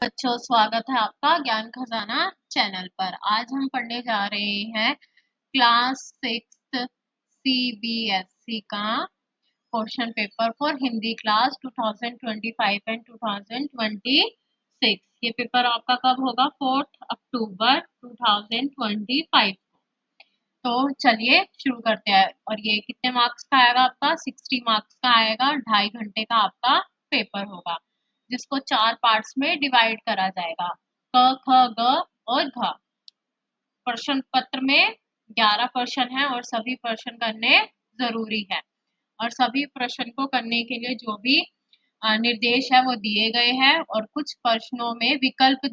बच्चों, स्वागत है आपका ज्ञान खजाना चैनल पर। आज हम पढ़ने जा रहे हैं क्लास 6 CBSE का question paper for Hindi class 2025 and 2026। ये पेपर आपका कब होगा? 4 अक्टूबर 2025 को। तो चलिए शुरू करते हैं। और ये कितने मार्क्स का आएगा? आपका 60 मार्क्स का आएगा। 2.5 घंटे का आपका पेपर होगा, जिसको 4 पार्ट्स में डिवाइड करा जाएगा। क, ख, ग और घ। प्रश्न पत्र में 11 प्रश्न है और सभी प्रश्न करने जरूरी है। और सभी प्रश्न को करने के लिए जो भी निर्देश है वो दिए गए हैं। और कुछ प्रश्नों में विकल्प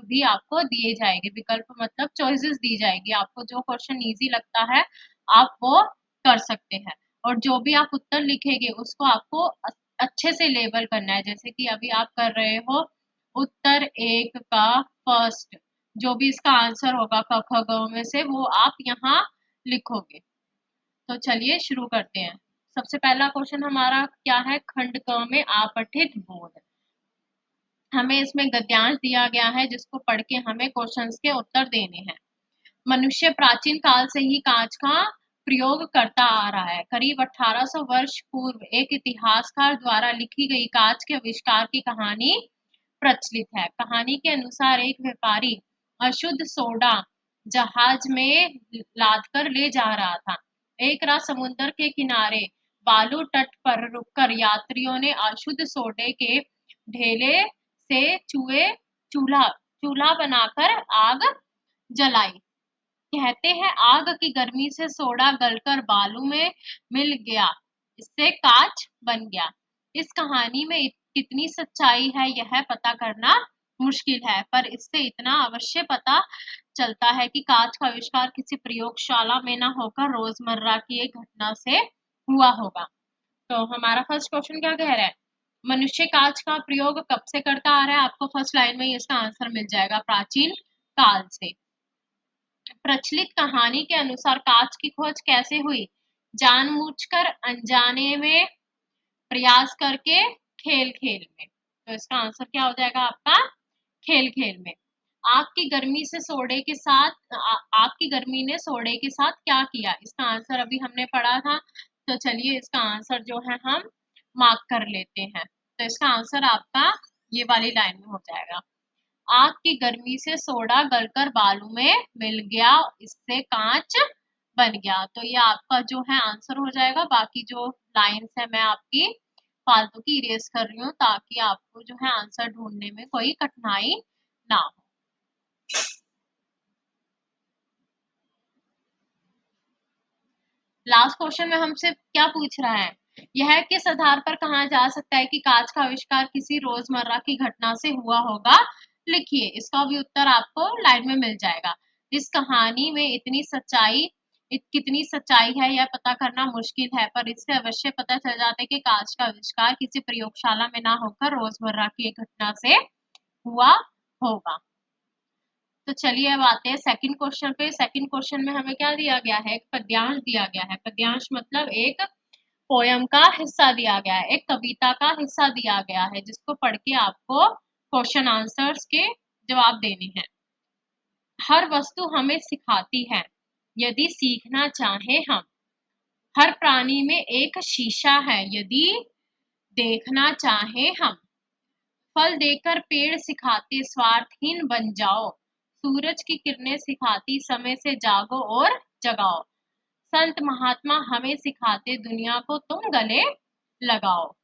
भी आपको दिए जाएंगे। विकल्प मतलब चॉइसेस दी जाएगी आपको। जो क्वेश्चन इजी लगता है आप वो कर सकते हैं। और जो भी आप उत्तर लिखेंगे उसको आपको अच्छे से लेबल करना है। जैसे कि अभी आप कर रहे हो उत्तर 1 का फर्स्ट, जो भी इसका आंसर होगा क ख ग में से, वो आप यहाँ लिखोगे। तो चलिए शुरू करते हैं। सबसे पहला क्वेश्चन हमारा क्या है? खंड क में अपठित बोध। हमें इसमें गद्यांश दिया गया है, जिसको पढ़ के हमें क्वेश्चंस के उत्तर देने हैं। मनुष्य प्राचीन काल से ही कांच का प्रयोग करता आ रहा है। करीब 1800 वर्ष पूर्व एक इतिहासकार द्वारा लिखी गई कांच के आविष्कार की कहानी प्रचलित है। कहानी के अनुसार एक व्यापारी अशुद्ध सोडा जहाज में लादकर ले जा रहा था। एक रात समुद्र के किनारे बालू तट पर रुककर यात्रियों ने अशुद्ध सोडे के ढेले से चूल्हा चूल्हा बनाकर आग जलाई। कहते हैं आग की गर्मी से सोडा गलकर बालू में मिल गया, इससे कांच बन गया। इस कहानी में कितनी सच्चाई है यह पता करना मुश्किल है, पर इससे इतना अवश्य पता चलता है कि कांच का आविष्कार किसी प्रयोगशाला में न होकर रोजमर्रा की एक घटना से हुआ होगा। तो हमारा फर्स्ट क्वेश्चन क्या कह रहा है? मनुष्य कांच का प्रयोग कब से करता आ रहा है? आपको फर्स्ट लाइन में ही इसका आंसर मिल जाएगा, प्राचीन काल से। प्रचलित कहानी के अनुसार कांच की खोज कैसे हुई? जानबूझकर, अनजाने में, प्रयास करके, खेल खेल में। तो इसका आंसर क्या हो जाएगा आपका? खेल खेल में। आग की गर्मी से सोडे के साथ आग की गर्मी ने सोडे के साथ क्या किया? इसका आंसर अभी हमने पढ़ा था। तो चलिए इसका आंसर जो है हम मार्क कर लेते हैं। तो इसका आंसर आपका ये वाली लाइन में हो जाएगा। आग की गर्मी से सोडा गलकर बालू में मिल गया, इससे कांच बन गया। तो ये आपका जो है आंसर हो जाएगा। बाकी जो लाइंस है मैं आपकी फालतू की इरेज कर रही हूँ, ताकि आपको जो है आंसर ढूंढने में कोई कठिनाई ना हो। लास्ट क्वेश्चन में हमसे क्या पूछ रहा है? यह किस आधार पर कहा जा सकता है कि कांच का आविष्कार किसी रोजमर्रा की घटना से हुआ होगा? लिखिए। इसका भी उत्तर आपको लाइन में मिल जाएगा। इस कहानी में कितनी सच्चाई है यह पता करना मुश्किल है, पर इससे अवश्य पता चल जाता है कि कांच का आविष्कार किसी प्रयोगशाला में ना होकर रोजमर्रा की एक घटना से हुआ होगा। तो चलिए अब आते हैं सेकंड क्वेश्चन पे। सेकंड क्वेश्चन में हमें क्या दिया गया है? एक पद्यांश दिया गया है। पद्यांश मतलब एक पोयम का हिस्सा दिया गया है, एक कविता का हिस्सा दिया गया है, जिसको पढ़ के आपको क्वेश्चन आंसर्स के जवाब देने हैं। हर वस्तु हमें सिखाती है यदि सीखना चाहे हम। हर प्राणी में एक शीशा है यदि देखना चाहे हम। फल देकर पेड़ सिखाते स्वार्थहीन बन जाओ। सूरज की किरणें सिखाती समय से जागो और जगाओ। संत महात्मा हमें सिखाते दुनिया को तुम गले लगाओ।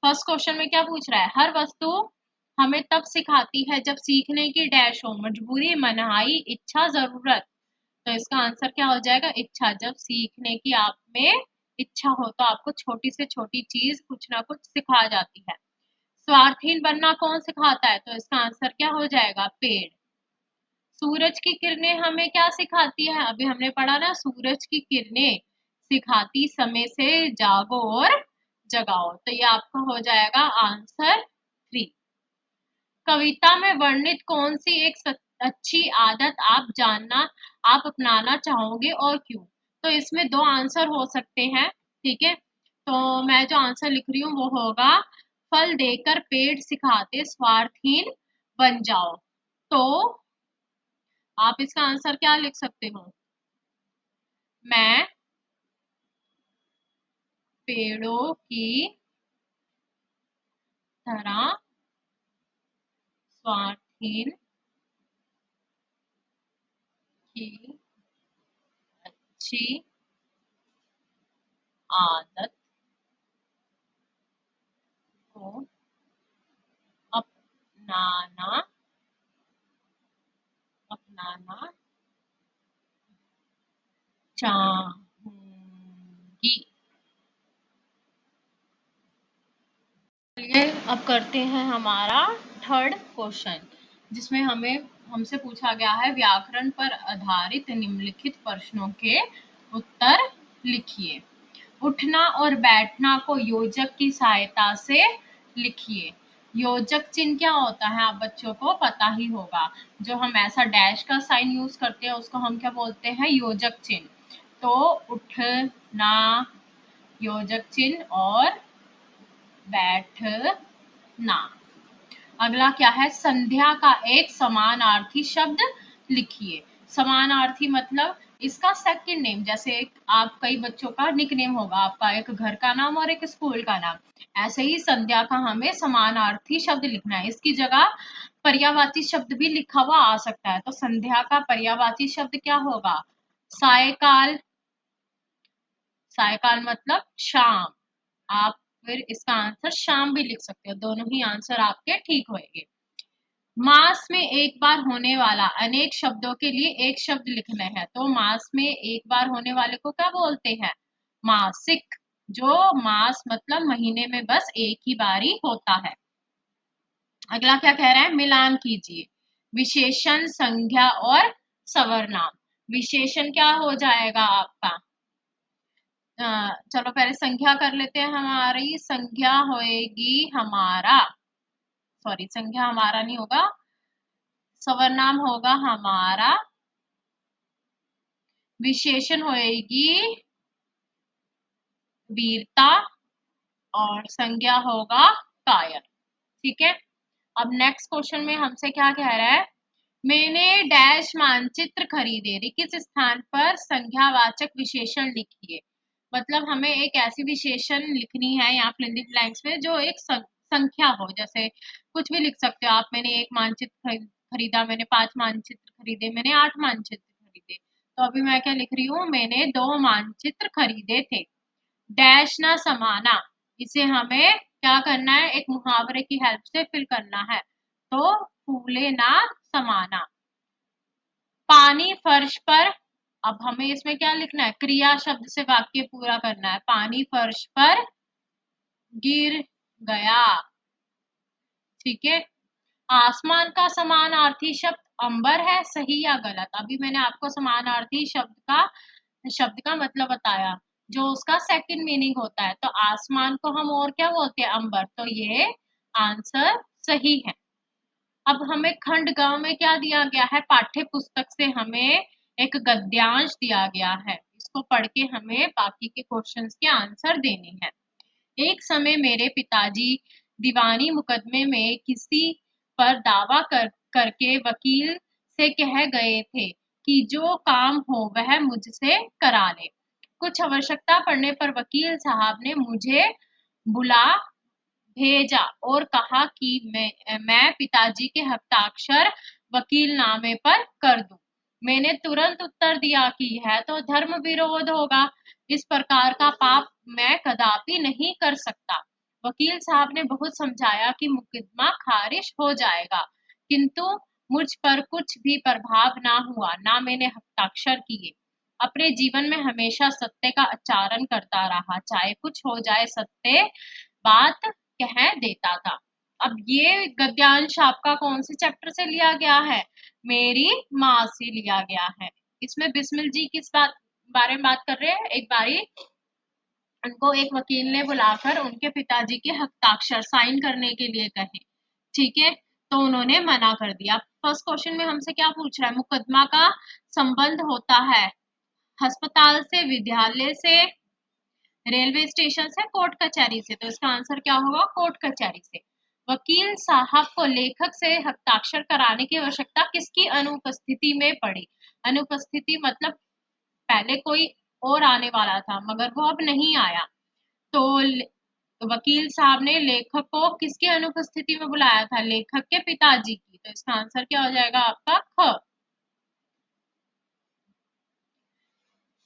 फर्स्ट क्वेश्चन में क्या पूछ रहा है? हर वस्तु हमें तब सिखाती है जब सीखने की डैश हो, मजबूरी, मनाही, इच्छा, जरूरत। तो इसका आंसर क्या हो जाएगा? इच्छा। जब सीखने की आप में इच्छा हो तो आपको छोटी से छोटी चीज कुछ ना कुछ सिखा जाती है। स्वार्थहीन बनना कौन सिखाता है? तो इसका आंसर क्या हो जाएगा? पेड़। सूरज की किरणें हमें क्या सिखाती है? अभी हमने पढ़ा ना, सूरज की किरणें सिखाती समय से जागो और जगाओ। तो ये आपका हो जाएगा आंसर 3। कविता में वर्णित कौन सी एक अच्छी आदत आप अपनाना चाहोगे और क्यों? तो इसमें 2 आंसर हो सकते हैं। ठीक है, तो मैं जो आंसर लिख रही हूँ वो होगा, फल देकर पेड़ सिखाते स्वार्थहीन बन जाओ। तो आप इसका आंसर क्या लिख सकते हो? मैं पेड़ों की तरह स्वार्थहीन की अच्छी आदत को अपनाना अपनाना चाहूंगी। चलिए अब करते हैं हमारा थर्ड क्वेश्चन, जिसमें हमसे पूछा गया है व्याकरण पर आधारित निम्नलिखित प्रश्नों के उत्तर लिखिए। उठना और बैठना को योजक की सहायता से लिखिए। योजक चिन्ह क्या होता है आप बच्चों को पता ही होगा। जो हम ऐसा डैश का साइन यूज करते हैं उसको हम क्या बोलते हैं? योजक चिन्ह। तो उठना योजक चिन्ह और बैठना। अगला क्या है? संध्या का एक समानार्थी शब्द लिखिए। समानार्थी मतलब इसका सेकंड नेम, जैसे आप कई बच्चों का निक नेम होगा, आपका एक घर का नाम और एक स्कूल का नाम, ऐसे ही संध्या का हमें समानार्थी शब्द लिखना है। इसकी जगह पर्यायवाची शब्द भी लिखा हुआ आ सकता है। तो संध्या का पर्यायवाची शब्द क्या होगा? सायकाल। सायकाल मतलब शाम। आप फिर इसका आंसर शाम भी लिख सकते हो। दोनों ही आंसर आपके ठीक होंगे। मास में एक बार होने वाला अनेक शब्दों के लिए एक शब्द लिखना है। तो मास में एक बार होने वाले को क्या बोलते हैं? मासिक। जो मास मतलब महीने में बस एक ही बारी होता है। अगला क्या कह रहा है? मिलान कीजिए विशेषण, संज्ञा और सवर्नाम। विशेषण क्या हो जाएगा आपका? चलो पहले संज्ञा कर लेते हैं। हमारी संज्ञा होएगी हमारा, सॉरी संज्ञा हमारा नहीं होगा, सवर्नाम होगा हमारा। विशेषण होएगी वीरता और संज्ञा होगा कायर। ठीक है। अब नेक्स्ट क्वेश्चन में हमसे क्या कह रहा है? मैंने डैश मानचित्र खरीदे रे किस स्थान पर संज्ञावाचक विशेषण लिखिए। मतलब हमें एक ऐसी विशेषण लिखनी है यहाँ फिल इन द ब्लैंक्स में जो एक संख्या हो। जैसे कुछ भी लिख सकते हो आप। मैंने एक मानचित्र खरीदा, मैंने 5 मानचित्र खरीदे, मैंने 8 मानचित्र खरीदे। तो अभी मैं क्या लिख रही हूँ? मैंने 2 मानचित्र खरीदे थे। डैश ना समाना, इसे हमें क्या करना है? एक मुहावरे की हेल्प से फिल करना है। तो फूले ना समाना। पानी फर्श पर, अब हमें इसमें क्या लिखना है? क्रिया शब्द से वाक्य पूरा करना है। पानी फर्श पर गिर गया। ठीक है। आसमान का समानार्थी शब्द अंबर है, सही या गलत? अभी मैंने आपको समानार्थी शब्द का मतलब बताया, जो उसका सेकंड मीनिंग होता है। तो आसमान को हम और क्या बोलते हैं? अंबर। तो ये आंसर सही है। अब हमें खंड गांव में क्या दिया गया है? पाठ्य पुस्तक से हमें एक गद्यांश दिया गया है। इसको पढ़ के हमें बाकी के क्वेश्चंस के आंसर देने हैं। एक समय मेरे पिताजी दीवानी मुकदमे में किसी पर दावा करके वकील से कह गए थे कि जो काम हो वह मुझसे करा ले। कुछ आवश्यकता पड़ने पर वकील साहब ने मुझे बुला भेजा और कहा कि मैं पिताजी के हस्ताक्षर वकीलनामे पर कर दूं। मैंने तुरंत उत्तर दिया कि यह तो धर्म विरोध होगा। इस प्रकार का पाप मैं कदापि नहीं कर सकता। वकील साहब ने बहुत समझाया कि मुकदमा खारिज हो जाएगा, किंतु मुझ पर कुछ भी प्रभाव ना हुआ, ना मैंने हस्ताक्षर किए। अपने जीवन में हमेशा सत्य का आचरण करता रहा, चाहे कुछ हो जाए सत्य बात कह देता था। अब ये गद्यांश आपका कौन से चैप्टर से लिया गया है? मेरी माँ से लिया गया है। इसमें बिस्मिल जी किस बारे में बात कर रहे हैं? एक बारी उनको एक वकील ने बुलाकर उनके पिताजी के हस्ताक्षर साइन करने के लिए कहे। ठीक है। तो उन्होंने मना कर दिया। फर्स्ट क्वेश्चन में हमसे क्या पूछ रहा है? मुकदमा का संबंध होता है अस्पताल से, विद्यालय से, रेलवे स्टेशन से, कोर्ट कचहरी से, तो इसका आंसर क्या होगा? कोर्ट कचहरी से। वकील साहब को लेखक से हस्ताक्षर कराने की आवश्यकता किसकी अनुपस्थिति में पड़ी? अनुपस्थिति मतलब पहले कोई और आने वाला था मगर वो अब नहीं आया, तो वकील साहब ने लेखक को किसकी अनुपस्थिति में बुलाया था? लेखक के पिताजी की। तो इसका आंसर क्या हो जाएगा आपका? ख।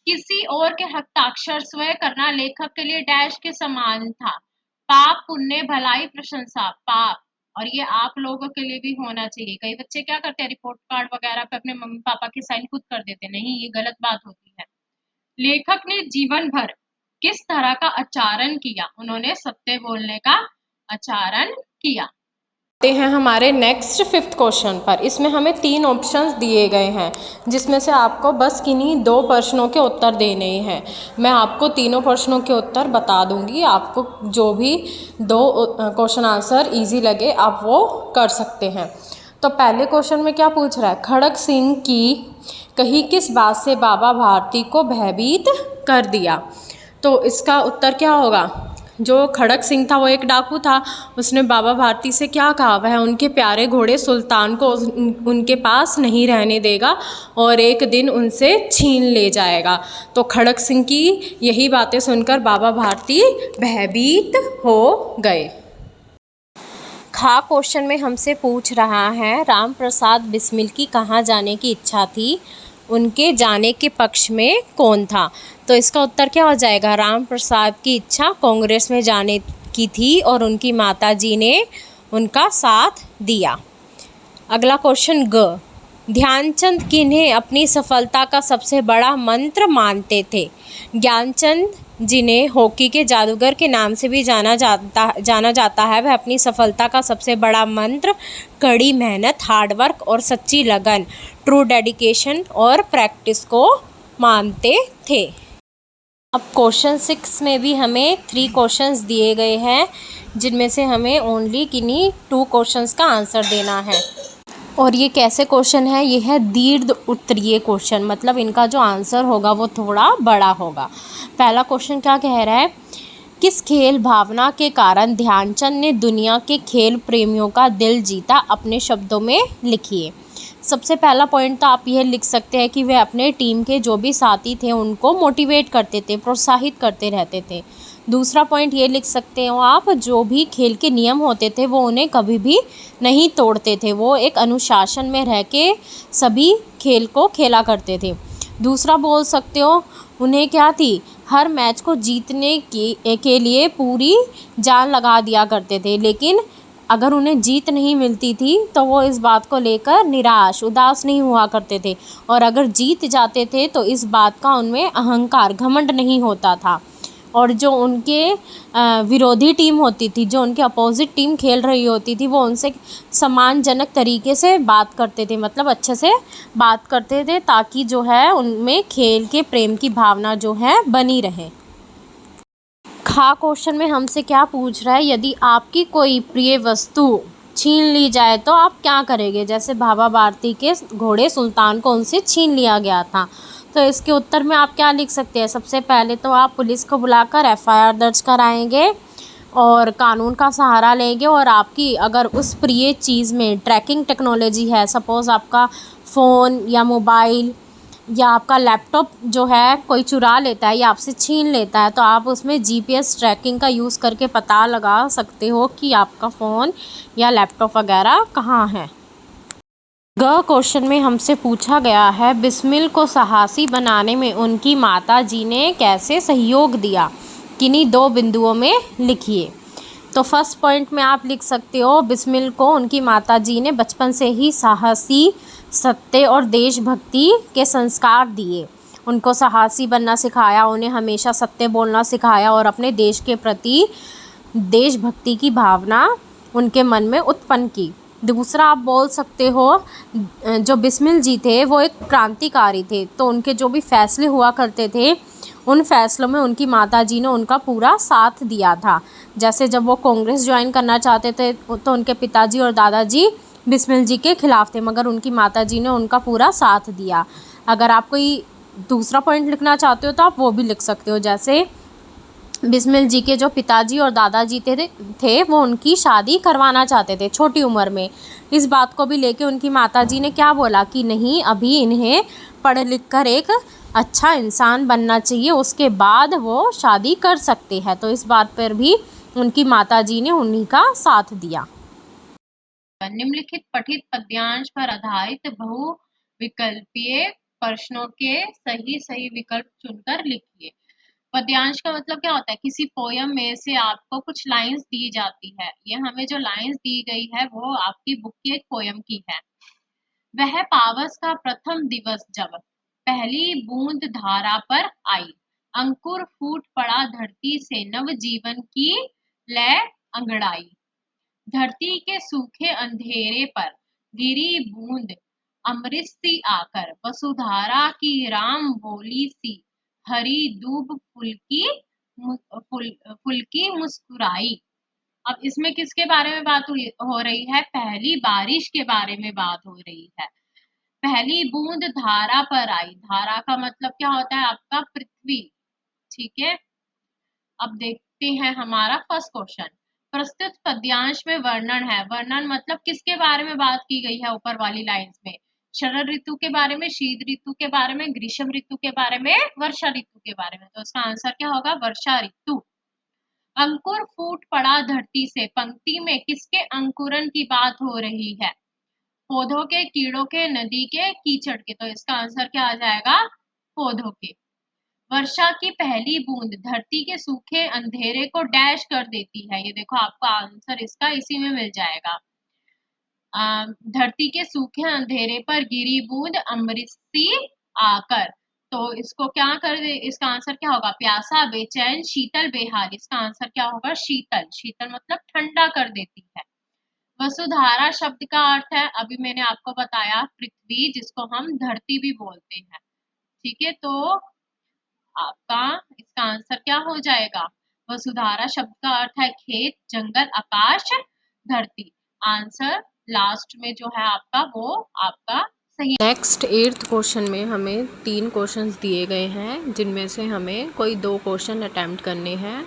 किसी और के हस्ताक्षर स्वयं करना लेखक के लिए डैश के समान था। पाप, पुण्य, भलाई, प्रशंसा। पाप। और ये आप लोगों के लिए भी होना चाहिए। कई बच्चे क्या करते हैं, रिपोर्ट कार्ड वगैरह पे अपने मम्मी पापा की साइन खुद कर देते, नहीं, ये गलत बात होती है। लेखक ने जीवन भर किस तरह का आचरण किया? उन्होंने सत्य बोलने का आचरण किया। आते हैं हमारे नेक्स्ट 5th क्वेश्चन पर। इसमें हमें 3 ऑप्शंस दिए गए हैं, जिसमें से आपको बस किन्हीं 2 प्रश्नों के उत्तर देने हैं। मैं आपको तीनों प्रश्नों के उत्तर बता दूंगी, आपको जो भी 2 क्वेश्चन आंसर इजी लगे आप वो कर सकते हैं। तो पहले क्वेश्चन में क्या पूछ रहा है? खड़ग सिंह की कही किस बात से बाबा भारती को भयभीत कर दिया? तो इसका उत्तर क्या होगा? जो खड़ग सिंह था वो एक डाकू था, उसने बाबा भारती से क्या कहा? वह उनके प्यारे घोड़े सुल्तान को उनके पास नहीं रहने देगा और एक दिन उनसे छीन ले जाएगा। तो खड़ग सिंह की यही बातें सुनकर बाबा भारती भयभीत हो गए। खा क्वेश्चन में हमसे पूछ रहा है राम प्रसाद बिस्मिल की कहाँ जाने की इच्छा थी? उनके जाने के पक्ष में कौन था? तो इसका उत्तर क्या हो जाएगा? राम प्रसाद की इच्छा कांग्रेस में जाने की थी और उनकी माताजी ने उनका साथ दिया। अगला क्वेश्चन ग, ध्यानचंद किन्हें अपनी सफलता का सबसे बड़ा मंत्र मानते थे? ज्ञानचंद, जिन्हें हॉकी के जादूगर के नाम से भी जाना जाता है, वह अपनी सफलता का सबसे बड़ा मंत्र कड़ी मेहनत, हार्डवर्क और सच्ची लगन, ट्रू डेडिकेशन और प्रैक्टिस को मानते थे। अब क्वेश्चन 6 में भी हमें 3 क्वेश्चंस दिए गए हैं, जिनमें से हमें ओनली किन्हीं 2 क्वेश्चंस का आंसर देना है। और ये कैसे क्वेश्चन है? ये है दीर्घ उत्तरीय क्वेश्चन, मतलब इनका जो आंसर होगा वो थोड़ा बड़ा होगा। पहला क्वेश्चन क्या कह रहा है? किस खेल भावना के कारण ध्यानचंद ने दुनिया के खेल प्रेमियों का दिल जीता? अपने शब्दों में लिखिए। सबसे पहला पॉइंट तो आप यह लिख सकते हैं कि वे अपने टीम के जो भी साथी थे उनको मोटिवेट करते थे, प्रोत्साहित करते रहते थे। दूसरा पॉइंट ये लिख सकते हो आप, जो भी खेल के नियम होते थे वो उन्हें कभी भी नहीं तोड़ते थे, वो एक अनुशासन में रह के सभी खेल को खेला करते थे। दूसरा बोल सकते हो उन्हें क्या थी? हर मैच को जीतने के लिए पूरी जान लगा दिया करते थे, लेकिन अगर उन्हें जीत नहीं मिलती थी तो वो इस बात को लेकर निराश उदास नहीं हुआ करते थे, और अगर जीत जाते थे तो इस बात का उनमें अहंकार घमंड नहीं होता था। और जो उनके विरोधी टीम होती थी, जो उनके अपोजिट टीम खेल रही होती थी, वो उनसे सम्मानजनक तरीके से बात करते थे, मतलब अच्छे से बात करते थे, ताकि जो है उनमें खेल के प्रेम की भावना जो है बनी रहे। खा क्वेश्चन में हमसे क्या पूछ रहा है? यदि आपकी कोई प्रिय वस्तु छीन ली जाए तो आप क्या करेंगे? जैसे बाबा भारती के घोड़े सुल्तान को उनसे छीन लिया गया था, तो इसके उत्तर में आप क्या लिख सकते हैं? सबसे पहले तो आप पुलिस को बुलाकर FIR दर्ज कराएंगे और कानून का सहारा लेंगे, और आपकी अगर उस प्रिय चीज़ में ट्रैकिंग टेक्नोलॉजी है, सपोज़ आपका फ़ोन या मोबाइल या आपका लैपटॉप जो है कोई चुरा लेता है या आपसे छीन लेता है, तो आप उसमें GPS ट्रैकिंग का यूज़ करके पता लगा सकते हो कि आपका फ़ोन या लैपटॉप वगैरह कहाँ है। ग क्वेश्चन में हमसे पूछा गया है बिस्मिल को साहसी बनाने में उनकी माता जी ने कैसे सहयोग दिया? किन्हीं 2 बिंदुओं में लिखिए। तो फर्स्ट पॉइंट में आप लिख सकते हो बिस्मिल को उनकी माता जी ने बचपन से ही साहसी, सत्य और देशभक्ति के संस्कार दिए। उनको साहसी बनना सिखाया, उन्हें हमेशा सत्य बोलना सिखाया और अपने देश के प्रति देशभक्ति की भावना उनके मन में उत्पन्न की। दूसरा आप बोल सकते हो जो बिस्मिल जी थे वो एक क्रांतिकारी थे, तो उनके जो भी फैसले हुआ करते थे उन फैसलों में उनकी माताजी ने उनका पूरा साथ दिया था। जैसे जब वो कांग्रेस ज्वाइन करना चाहते थे तो उनके पिताजी और दादाजी बिस्मिल जी के खिलाफ थे, मगर उनकी माताजी ने उनका पूरा साथ दिया। अगर आप कोई दूसरा पॉइंट लिखना चाहते हो तो आप वो भी लिख सकते हो, जैसे बिस्मिल जी के जो पिताजी और दादाजी थे वो उनकी शादी करवाना चाहते थे छोटी उम्र में। इस बात को भी लेके उनकी माताजी ने क्या बोला कि नहीं, अभी इन्हें पढ़ लिख कर एक अच्छा इंसान बनना चाहिए, उसके बाद वो शादी कर सकते हैं। तो इस बात पर भी उनकी माताजी ने उन्हीं का साथ दिया। निम्नलिखित पठित पद्यांश पर आधारित बहुविकल्पीय प्रश्नों के सही विकल्प चुनकर लिखिए। पद्यांश का मतलब क्या होता है? किसी पोयम में से आपको कुछ लाइंस दी जाती है। ये हमें जो लाइंस दी गई है वो आपकी बुक की एक पोयम की है। वह पावस का प्रथम दिवस जब पहली बूंद धारा पर आई, अंकुर फूट पड़ा धरती से नव जीवन की लय अंगड़ाई। धरती के सूखे अंधेरे पर गिरी बूंद अमृत सी आकर, वसुधारा की राम बोली सी हरी दूब फुलकी मुस्कुराई। अब इसमें किसके बारे में बात हो रही है? पहली बारिश के बारे में बात हो रही है। पहली बूंद धारा पर आई, धारा का मतलब क्या होता है? आपका पृथ्वी। ठीक है, अब देखते हैं हमारा फर्स्ट क्वेश्चन। प्रस्तुत पद्यांश में वर्णन है। वर्णन मतलब किसके बारे में बात की गई है? ऊपर वाली लाइंस में शरद ऋतु के बारे में, शीत ऋतु के बारे में, ग्रीष्म ऋतु के बारे में, वर्षा ऋतु के बारे में। तो इसका आंसर क्या होगा? वर्षा ऋतु। अंकुर फूट पड़ा धरती से, पंक्ति में किसके अंकुरन की बात हो रही है? पौधों के, कीड़ों के, नदी के, कीचड़ के। तो इसका आंसर क्या आ जाएगा? पौधों के। वर्षा की पहली बूंद धरती के सूखे अंधेरे को डैश कर देती है। ये देखो, आपका आंसर इसका इसी में मिल जाएगा। धरती के सूखे अंधेरे पर गिरी बूंद अमृत सी आकर। तो इसको क्या कर दे? इसका आंसर क्या होगा? प्यासा, बेचैन, शीतल, बेहाल। इसका आंसर क्या होगा? शीतल। शीतल मतलब ठंडा कर देती है। वसुधारा शब्द का अर्थ है, अभी मैंने आपको बताया, पृथ्वी, जिसको हम धरती भी बोलते हैं। ठीक है, तो आपका इसका आंसर क्या हो जाएगा? वसुधारा शब्द का अर्थ है खेत, जंगल, आकाश, धरती। आंसर लास्ट में जो है आपका, वो आपका सही। नेक्स्ट 8th क्वेश्चन में हमें 3 क्वेश्चंस दिए गए हैं, जिनमें से हमें कोई 2 क्वेश्चन अटेम्प्ट करने हैं।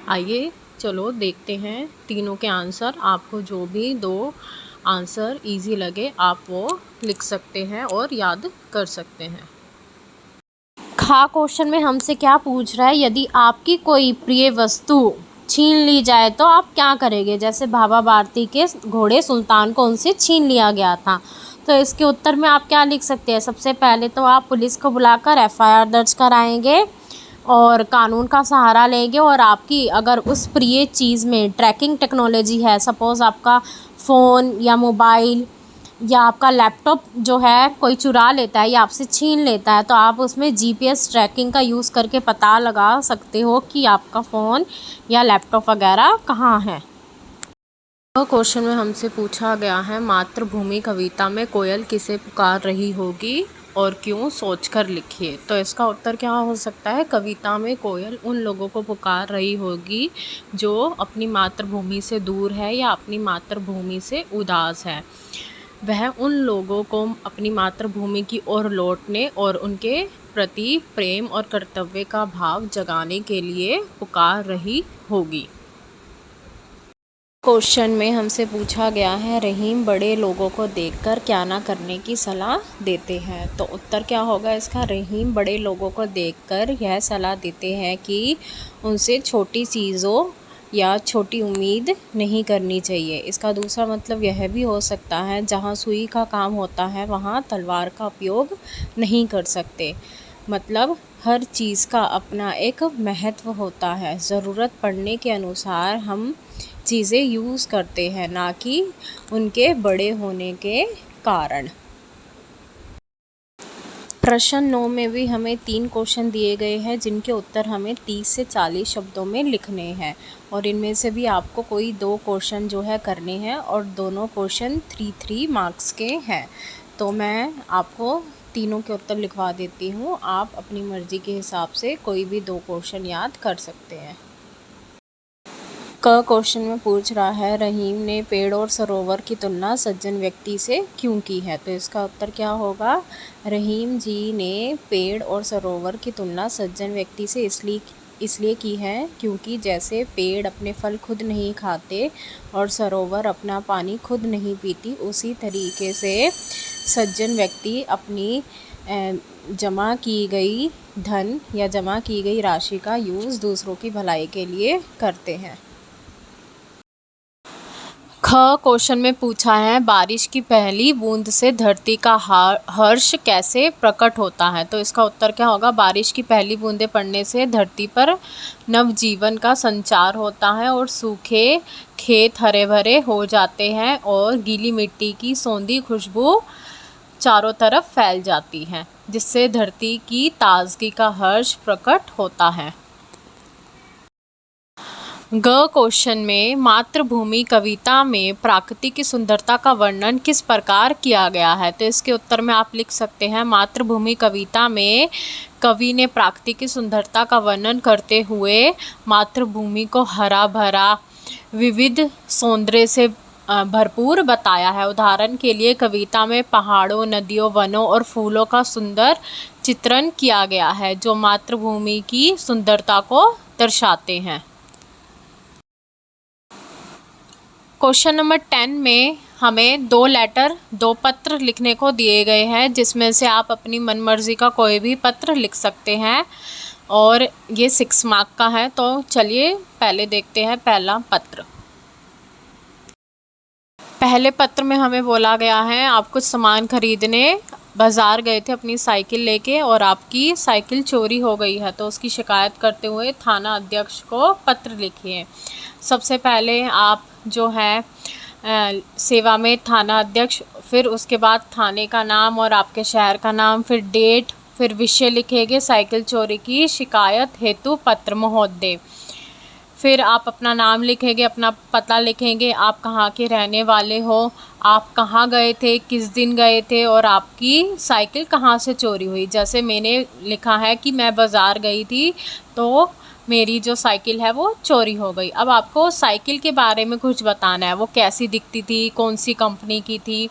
आइए चलो देखते हैं तीनों के आंसर। आपको जो भी 2 आंसर इजी लगे आप वो लिख सकते हैं और याद कर सकते हैं। खा क्वेश्चन में हमसे क्या पूछ रहा है? यदि आपकी कोई प्रिय वस्तु छीन ली जाए तो आप क्या करेंगे? जैसे भाभा भारती के घोड़े सुल्तान को उनसे छीन लिया गया था। तो इसके उत्तर में आप क्या लिख सकते हैं? सबसे पहले तो आप पुलिस को बुलाकर FIR दर्ज कराएंगे और कानून का सहारा लेंगे। और आपकी अगर उस प्रिय चीज़ में ट्रैकिंग टेक्नोलॉजी है, सपोज़ आपका फ़ोन या मोबाइल या आपका लैपटॉप जो है कोई चुरा लेता है या आपसे छीन लेता है, तो आप उसमें GPS ट्रैकिंग का यूज़ करके पता लगा सकते हो कि आपका फ़ोन या लैपटॉप वगैरह कहाँ है। तो क्वेश्चन में हमसे पूछा गया है, मातृभूमि कविता में कोयल किसे पुकार रही होगी और क्यों? सोचकर लिखिए। तो इसका उत्तर क्या हो सकता है? कविता में कोयल उन लोगों को पुकार रही होगी जो अपनी मातृभूमि से दूर है या अपनी मातृभूमि से उदास है। वह उन लोगों को अपनी मातृभूमि की ओर लौटने और उनके प्रति प्रेम और कर्तव्य का भाव जगाने के लिए पुकार रही होगी। क्वेश्चन में हमसे पूछा गया है, रहीम बड़े लोगों को देखकर क्या ना करने की सलाह देते हैं। तो उत्तर क्या होगा इसका? रहीम बड़े लोगों को देखकर यह सलाह देते हैं कि उनसे छोटी चीज़ों या छोटी उम्मीद नहीं करनी चाहिए। इसका दूसरा मतलब यह भी हो सकता है, जहाँ सुई का काम होता है वहाँ तलवार का उपयोग नहीं कर सकते। मतलब हर चीज़ का अपना एक महत्व होता है। ज़रूरत पड़ने के अनुसार हम चीज़ें यूज़ करते हैं, ना कि उनके बड़े होने के कारण। प्रश्न 9 में भी हमें 3 क्वेश्चन दिए गए हैं, जिनके उत्तर हमें 30 से 40 शब्दों में लिखने हैं। और इनमें से भी आपको कोई 2 क्वेश्चन जो है करने हैं और दोनों क्वेश्चन 3 मार्क्स के हैं। तो मैं आपको तीनों के उत्तर लिखवा देती हूँ, आप अपनी मर्ज़ी के हिसाब से कोई भी 2 क्वेश्चन याद कर सकते हैं। क क्वेश्चन में पूछ रहा है, रहीम ने पेड़ और सरोवर की तुलना सज्जन व्यक्ति से क्यों की है? तो इसका उत्तर क्या होगा? रहीम जी ने पेड़ और सरोवर की तुलना सज्जन व्यक्ति से इसलिए इसलिए की है क्योंकि जैसे पेड़ अपने फल खुद नहीं खाते और सरोवर अपना पानी खुद नहीं पीती, उसी तरीके से सज्जन व्यक्ति अपनी जमा की गई धन या जमा की गई राशि का यूज़ दूसरों की भलाई के लिए करते हैं। ख क्वेश्चन में पूछा है बारिश की पहली बूंद से धरती का हर्ष कैसे प्रकट होता है। तो इसका उत्तर क्या होगा, बारिश की पहली बूंदें पड़ने से धरती पर नवजीवन का संचार होता है और सूखे खेत हरे भरे हो जाते हैं और गीली मिट्टी की सौंधी खुशबू चारों तरफ फैल जाती है, जिससे धरती की ताजगी का हर्ष प्रकट होता है। ग क्वेश्चन में मातृभूमि कविता में प्रकृति की सुंदरता का वर्णन किस प्रकार किया गया है। तो इसके उत्तर में आप लिख सकते हैं, मातृभूमि कविता में कवि ने प्रकृति की सुंदरता का वर्णन करते हुए मातृभूमि को हरा भरा विविध सौंदर्य से भरपूर बताया है। उदाहरण के लिए कविता में पहाड़ों, नदियों, वनों और फूलों का सुंदर चित्रण किया गया है, जो मातृभूमि की सुंदरता को दर्शाते हैं। क्वेश्चन नंबर 10 में हमें 2 पत्र लिखने को दिए गए हैं, जिसमें से आप अपनी मनमर्जी का कोई भी पत्र लिख सकते हैं और ये 6 मार्क का है। तो चलिए पहले देखते हैं पहला पत्र। पहले पत्र में हमें बोला गया है आप कुछ सामान खरीदने बाज़ार गए थे अपनी साइकिल लेके और आपकी साइकिल चोरी हो गई है, तो उसकी शिकायत करते हुए थाना अध्यक्ष को पत्र लिखिए। सबसे पहले आप जो है सेवा में थाना अध्यक्ष, फिर उसके बाद थाने का नाम और आपके शहर का नाम, फिर डेट, फिर विषय लिखेंगे साइकिल चोरी की शिकायत हेतु पत्र महोदय। फिर आप अपना नाम लिखेंगे, अपना पता लिखेंगे, आप कहाँ के रहने वाले हो, आप कहाँ गए थे, किस दिन गए थे और आपकी साइकिल कहाँ से चोरी हुई। जैसे मैंने लिखा है कि मैं बाज़ार गई थी तो मेरी जो साइकिल है वो चोरी हो गई। अब आपको साइकिल के बारे में कुछ बताना है, वो कैसी दिखती थी, कौन सी कंपनी की थी।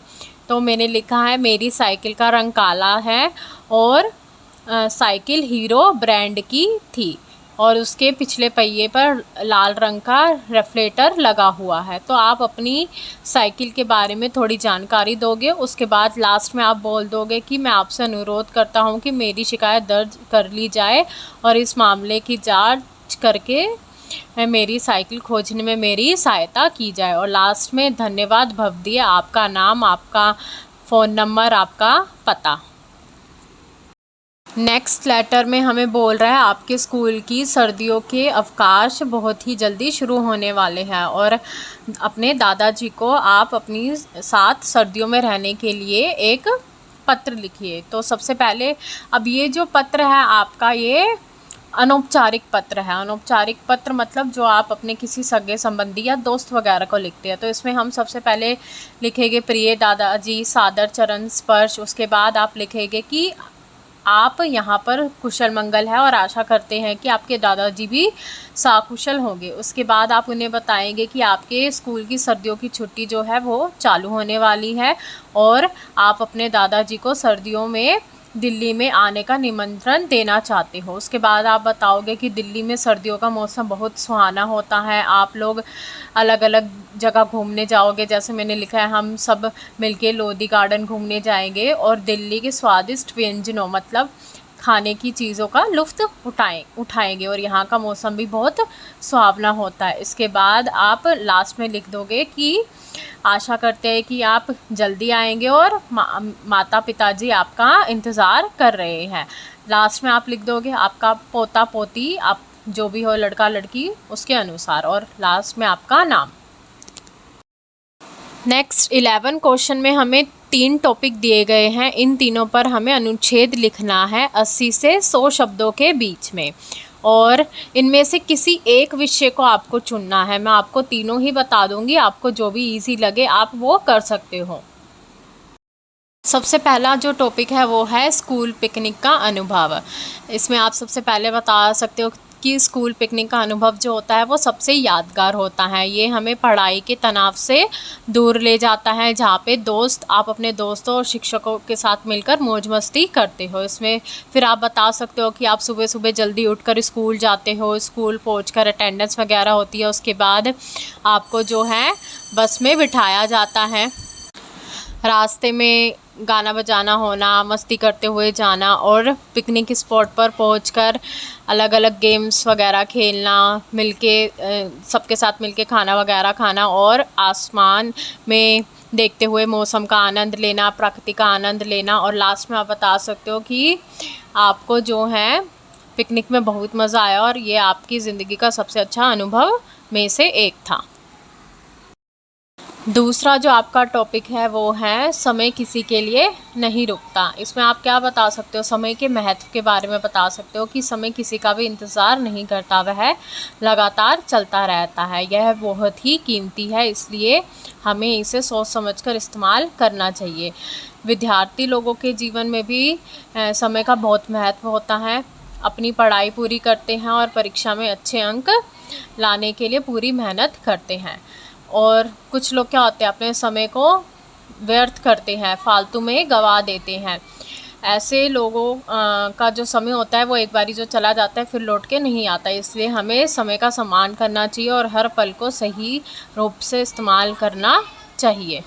तो मैंने लिखा है मेरी साइकिल का रंग काला है और साइकिल हीरो ब्रांड की थी और उसके पिछले पहिए पर लाल रंग का रिफ्लेक्टर लगा हुआ है। तो आप अपनी साइकिल के बारे में थोड़ी जानकारी दोगे, उसके बाद लास्ट में आप बोल दोगे कि मैं आपसे अनुरोध करता हूं कि मेरी शिकायत दर्ज कर ली जाए और इस मामले की जांच करके मेरी साइकिल खोजने में मेरी सहायता की जाए। और लास्ट में धन्यवाद भवदीय, आपका नाम, आपका फ़ोन नंबर, आपका पता। नेक्स्ट लेटर में हमें बोल रहा है आपके स्कूल की सर्दियों के अवकाश बहुत ही जल्दी शुरू होने वाले हैं और अपने दादाजी को आप अपनी साथ सर्दियों में रहने के लिए एक पत्र लिखिए। तो सबसे पहले अब ये जो पत्र है आपका, ये अनौपचारिक पत्र है। अनौपचारिक पत्र मतलब जो आप अपने किसी सगे संबंधी या दोस्त वगैरह को लिखते हैं। तो इसमें हम सबसे पहले लिखेंगे प्रिय दादाजी, सादर चरण स्पर्श। उसके बाद आप लिखेंगे कि आप यहाँ पर कुशल मंगल है और आशा करते हैं कि आपके दादाजी भी सकुशल होंगे। उसके बाद आप उन्हें बताएंगे कि आपके स्कूल की सर्दियों की छुट्टी जो है वो चालू होने वाली है और आप अपने दादाजी को सर्दियों में दिल्ली में आने का निमंत्रण देना चाहते हो। उसके बाद आप बताओगे कि दिल्ली में सर्दियों का मौसम बहुत सुहाना होता है, आप लोग अलग अलग जगह घूमने जाओगे। जैसे मैंने लिखा है हम सब मिलके लोधी गार्डन घूमने जाएंगे और दिल्ली के स्वादिष्ट व्यंजनों मतलब खाने की चीज़ों का लुत्फ़ उठाएंगे और यहाँ का मौसम भी बहुत सुहावना होता है। इसके बाद आप लास्ट में लिख दोगे कि आशा करते हैं कि आप जल्दी आएंगे और माता पिताजी आपका इंतज़ार कर रहे हैं। लास्ट में आप लिख दोगे आपका पोता पोती, आप जो भी हो लड़का लड़की उसके अनुसार, और लास्ट में आपका नाम। नेक्स्ट 11 क्वेश्चन में हमें 3 टॉपिक दिए गए हैं। इन तीनों पर हमें अनुच्छेद लिखना है 80 से 100 शब्दों के बीच में और इनमें से किसी एक विषय को आपको चुनना है। मैं आपको तीनों ही बता दूंगी, आपको जो भी इजी लगे आप वो कर सकते हो। सबसे पहला जो टॉपिक है वो है स्कूल पिकनिक का अनुभव। इसमें आप सबसे पहले बता सकते हो कि स्कूल पिकनिक का अनुभव जो होता है वो सबसे यादगार होता है। ये हमें पढ़ाई के तनाव से दूर ले जाता है, जहाँ पे आप अपने दोस्तों और शिक्षकों के साथ मिलकर मौज मस्ती करते हो। इसमें फिर आप बता सकते हो कि आप सुबह सुबह जल्दी उठकर स्कूल जाते हो, स्कूल पहुंचकर अटेंडेंस वगैरह होती है, उसके बाद आपको जो है बस में बिठाया जाता है। रास्ते में गाना बजाना होना, मस्ती करते हुए जाना और पिकनिक स्पॉट पर पहुंचकर अलग अलग गेम्स वगैरह खेलना, मिलके सबके साथ मिलके खाना वगैरह खाना और आसमान में देखते हुए मौसम का आनंद लेना, प्रकृति का आनंद लेना। और लास्ट में आप बता सकते हो कि आपको जो है पिकनिक में बहुत मज़ा आया और ये आपकी ज़िंदगी का सबसे अच्छा अनुभव में से एक था। दूसरा जो आपका टॉपिक है वो है समय किसी के लिए नहीं रुकता। इसमें आप क्या बता सकते हो? समय के महत्व के बारे में बता सकते हो कि समय किसी का भी इंतज़ार नहीं करता, वह लगातार चलता रहता है। यह बहुत ही कीमती है, इसलिए हमें इसे सोच समझकर इस्तेमाल करना चाहिए। विद्यार्थी लोगों के जीवन में भी समय का बहुत महत्व होता है। अपनी पढ़ाई पूरी करते हैं और परीक्षा में अच्छे अंक लाने के लिए पूरी मेहनत करते हैं। और कुछ लोग क्या होते हैं, अपने समय को व्यर्थ करते हैं, फालतू में गवा देते हैं। ऐसे लोगों का जो समय होता है वो एक बारी जो चला जाता है फिर लौट के नहीं आता। इसलिए हमें समय का सम्मान करना चाहिए और हर पल को सही रूप से इस्तेमाल करना चाहिए।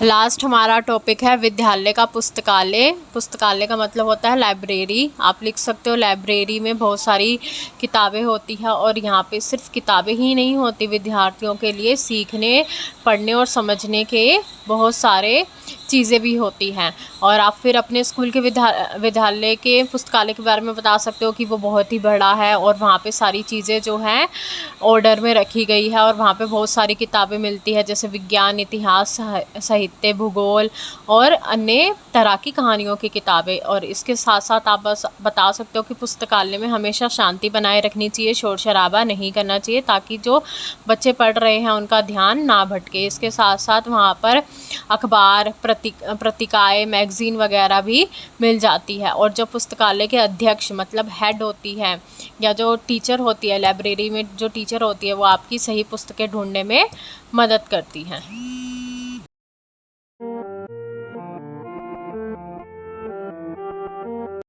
लास्ट हमारा टॉपिक है विद्यालय का पुस्तकालय। पुस्तकालय का मतलब होता है लाइब्रेरी। आप लिख सकते हो लाइब्रेरी में बहुत सारी किताबें होती हैं और यहाँ पे सिर्फ किताबें ही नहीं होती, विद्यार्थियों के लिए सीखने, पढ़ने और समझने के बहुत सारे चीज़ें भी होती हैं। और आप फिर अपने स्कूल के विद्यालय के पुस्तकालय के बारे में बता सकते हो कि वो बहुत ही बड़ा है और वहाँ पे सारी चीज़ें जो हैं ऑर्डर में रखी गई है और वहाँ पे बहुत सारी किताबें मिलती है, जैसे विज्ञान, इतिहास, साहित्य, भूगोल और अन्य तरह की कहानियों की किताबें। और इसके साथ साथ आप बस बता सकते हो कि पुस्तकालय में हमेशा शांति बनाए रखनी चाहिए, शोर शराबा नहीं करना चाहिए, ताकि जो बच्चे पढ़ रहे हैं उनका ध्यान ना भटके। इसके साथ साथ वहाँ पर अखबार, पत्रिकाएँ, मैगज़ीन वगैरह भी मिल जाती है। और जो पुस्तकालय के अध्यक्ष मतलब हेड होती है या जो टीचर होती है, लाइब्रेरी में जो टीचर होती है, वो आपकी सही पुस्तकें ढूंढने में मदद करती हैं।